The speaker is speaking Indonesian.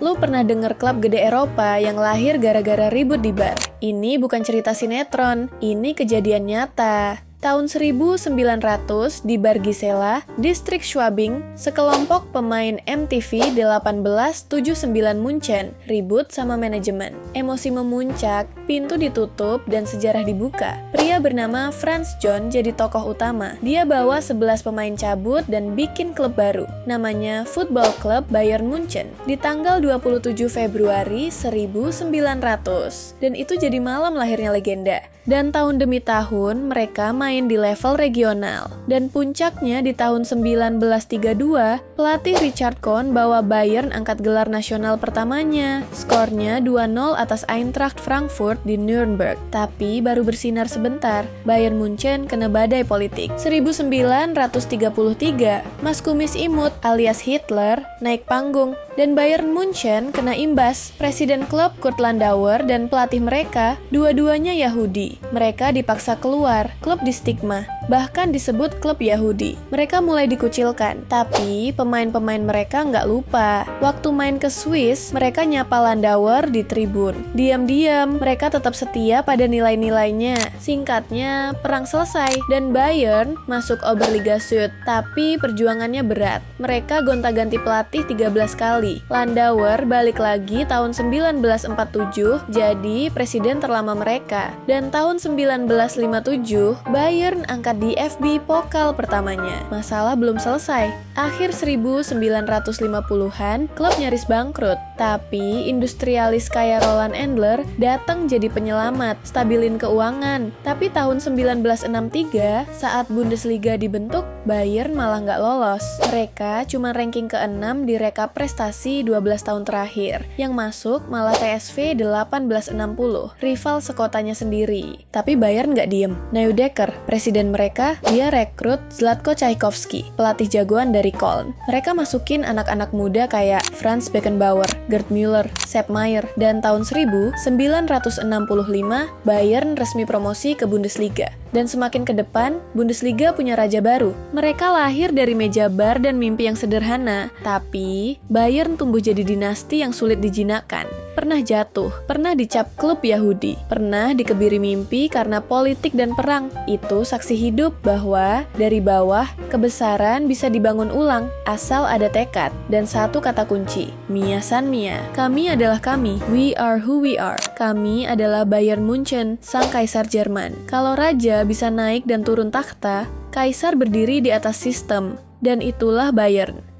Lu pernah denger klub gede Eropa yang lahir gara-gara ribut di bar? Ini bukan cerita sinetron, ini kejadian nyata. Tahun 1900 di Bar Gisela, distrik Schwabing, sekelompok pemain MTV 1879 Munchen ribut sama manajemen. Emosi memuncak, pintu ditutup, dan sejarah dibuka. Pria bernama Franz John jadi tokoh utama. Dia bawa 11 pemain cabut dan bikin klub baru, namanya Football Club Bayern Munchen, di tanggal 27 Februari 1900. Dan itu jadi malam lahirnya legenda. Dan tahun demi tahun mereka main di level regional. Dan puncaknya di tahun 1932, pelatih Richard Kohn bawa Bayern angkat gelar nasional pertamanya. Skornya 2-0 atas Eintracht Frankfurt di Nuremberg. Tapi baru bersinar sebentar, Bayern Munchen kena badai politik. 1933, Mas Kumis Imut alias Hitler naik panggung. Dan Bayern Munchen kena imbas. Presiden klub Kurt Landauer dan pelatih mereka dua-duanya Yahudi. Mereka dipaksa keluar, klub distigma, bahkan disebut klub Yahudi. Mereka mulai dikucilkan, tapi pemain-pemain mereka nggak lupa. Waktu main ke Swiss, mereka nyapa Landauer di tribun. Diam-diam, mereka tetap setia pada nilai-nilainya. Singkatnya, perang selesai, dan Bayern masuk Oberliga Süd. Tapi perjuangannya berat. Mereka gonta-ganti pelatih 13 kali. Landauer balik lagi tahun 1947 jadi presiden terlama mereka. Dan tahun 1957, Bayern angkat DFB Pokal pertamanya. Masalah belum selesai. Akhir 1950-an, klub nyaris bangkrut. Tapi industrialis kaya Roland Endler datang jadi penyelamat, stabilin keuangan. Tapi tahun 1963, saat Bundesliga dibentuk, Bayern malah nggak lolos. Mereka cuma ranking ke-6 di rekap prestasi 12 tahun terakhir. Yang masuk malah TSV 1860, rival sekotanya sendiri. Tapi Bayern nggak diem. Neudecker, presiden mereka, dia rekrut Zlatko Tchaikovsky, pelatih jagoan dari Köln. Mereka masukin anak-anak muda kayak Franz Beckenbauer, Gerd Müller, Sepp Maier, dan tahun 1965, Bayern resmi promosi ke Bundesliga. Dan semakin ke depan, Bundesliga punya raja baru. Mereka lahir dari meja bar dan mimpi yang sederhana, tapi Bayern tumbuh jadi dinasti yang sulit dijinakkan. Pernah jatuh, pernah dicap klub Yahudi, pernah dikebiri mimpi karena politik dan perang. Itu saksi hidup bahwa dari bawah, kebesaran bisa dibangun ulang, asal ada tekad. Dan satu kata kunci, Mia San Mia. Kami adalah kami, we are who we are. Kami adalah Bayern Munchen, sang kaisar Jerman. Kalau raja bisa naik dan turun takhta, kaisar berdiri di atas sistem. Dan itulah Bayern.